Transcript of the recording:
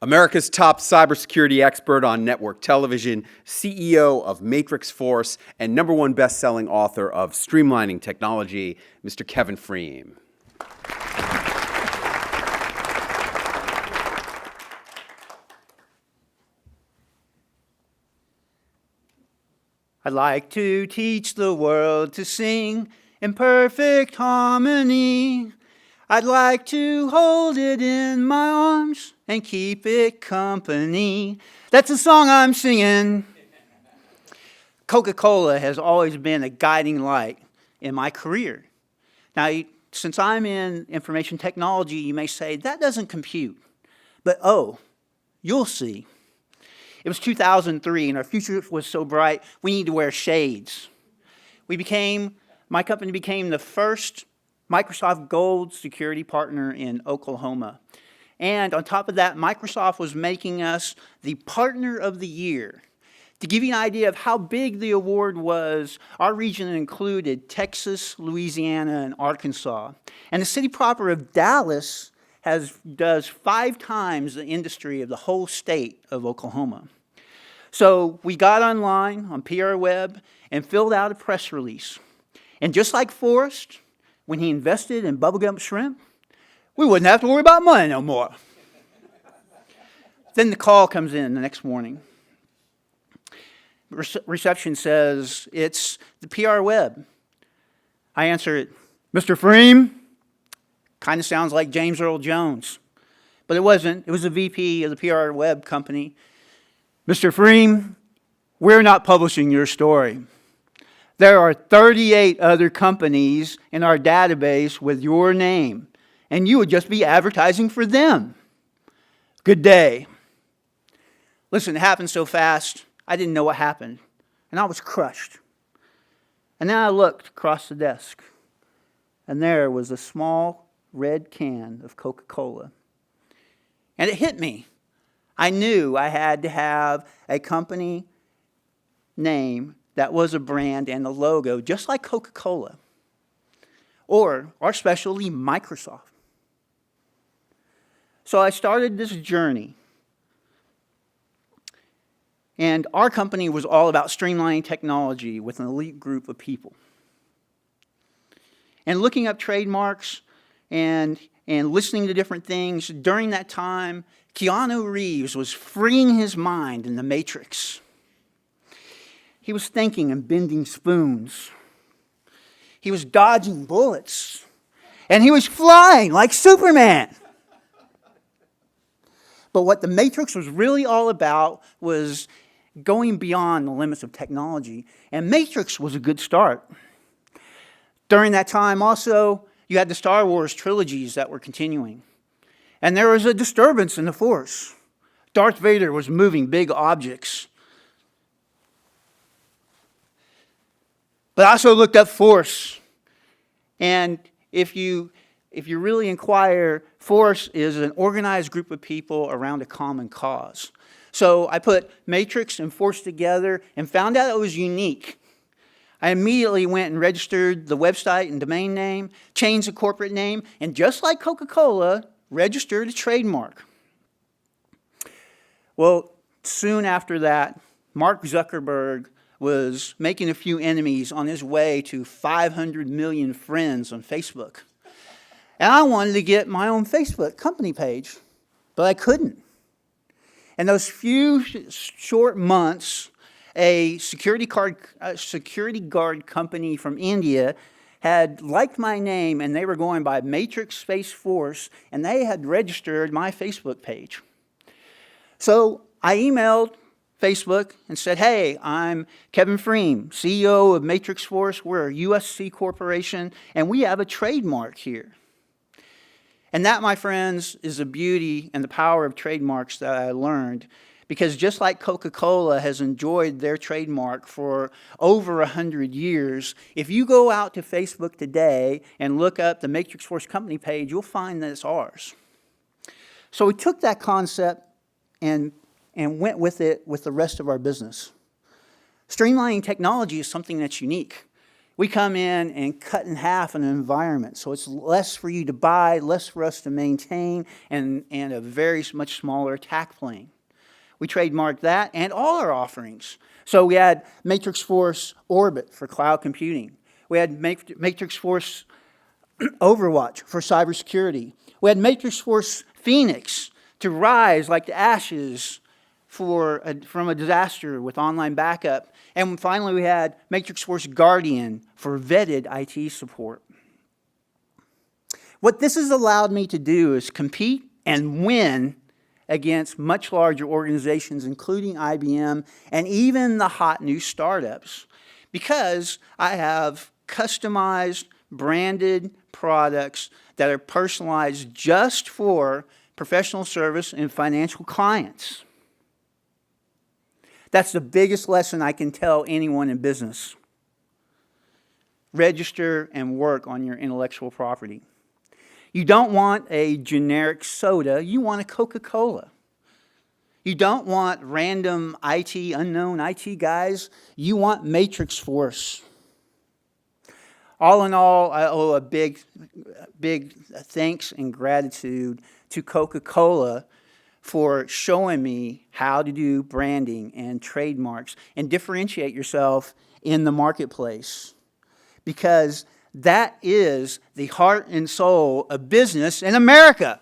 America's top cybersecurity expert on network television, CEO of Matrixforce, and #1 best-selling author of Streamlining Technology, Mr. Kevin Fream. I'd like to teach the world to sing in perfect harmony. I'd like to hold it in my arms and keep it company. That's the song I'm singing. Coca-Cola has always been a guiding light in my career. Now, since I'm in information technology, you may say, that doesn't compute. But oh, you'll see. It was 2003, and our future was so bright, we need to wear shades. My company became the first Microsoft Gold security partner in Oklahoma. And on top of that, Microsoft was making us the Partner of the Year. To give you an idea of how big the award was, our region included Texas, Louisiana, and Arkansas. And the city proper of Dallas does 5 times the industry of the whole state of Oklahoma. So we got online on PR Web and filled out a press release. And just like Forrest, when he invested in bubblegum shrimp, we wouldn't have to worry about money no more. Then the call comes in the next morning. Reception says, it's the PR Web. I answer it, Mr. Fream? Kind of sounds like James Earl Jones. But it wasn't. It was the VP of the PR Web company. Mr. Fream, we're not publishing your story. There are 38 other companies in our database with your name, and you would just be advertising for them. Good day. Listen, it happened so fast, I didn't know what happened, and I was crushed. And then I looked across the desk, and there was a small red can of Coca-Cola. And it hit me. I knew I had to have a company name that was a brand and a logo, just like Coca-Cola, or our specialty, Microsoft. So I started this journey. And our company was all about streamlining technology with an elite group of people. And looking up trademarks and listening to different things, during that time, Keanu Reeves was freeing his mind in the Matrix. He was thinking and bending spoons. He was dodging bullets. And he was flying like Superman. But what the Matrix was really all about was going beyond the limits of technology. And Matrix was a good start. During that time also, you had the Star Wars trilogies that were continuing. And there was a disturbance in the Force. Darth Vader was moving big objects. But I also looked up Force. And if you really inquire, Force is an organized group of people around a common cause. So I put Matrix and Force together and found out it was unique. I immediately went and registered the website and domain name, changed the corporate name, and just like Coca-Cola, registered a trademark. Well, soon after that, Mark Zuckerberg was making a few enemies on his way to 500 million friends on Facebook. And I wanted to get my own Facebook company page, but I couldn't. In those few short months, a security guard company from India had liked my name, and they were going by Matrix Space Force, and they had registered my Facebook page. So I emailed Facebook and said, hey, I'm Kevin Fream, CEO of Matrixforce. We're a USC corporation, and we have a trademark here. And that, my friends, is the beauty and the power of trademarks that I learned. Because just like Coca-Cola has enjoyed their trademark for over 100 years, if you go out to Facebook today and look up the Matrixforce company page, you'll find that it's ours. So we took that concept and went with it with the rest of our business. Streamlining technology is something that's unique. We come in and cut in half an environment, so it's less for you to buy, less for us to maintain, and a very much smaller attack plane. We trademarked that and all our offerings. So we had Matrixforce Orbit for cloud computing. We had Matrixforce Overwatch for cybersecurity. We had Matrixforce Phoenix to rise like the ashes from a disaster with online backup. And finally, we had Matrixforce Guardian for vetted IT support. What this has allowed me to do is compete and win against much larger organizations, including IBM and even the hot new startups, because I have customized, branded products that are personalized just for professional service and financial clients. That's the biggest lesson I can tell anyone in business. Register and work on your intellectual property. You don't want a generic soda, you want a Coca-Cola. You don't want random unknown IT guys, you want Matrixforce. All in all, I owe a big thanks and gratitude to Coca-Cola for showing me how to do branding and trademarks and differentiate yourself in the marketplace. Because that is the heart and soul of business in America.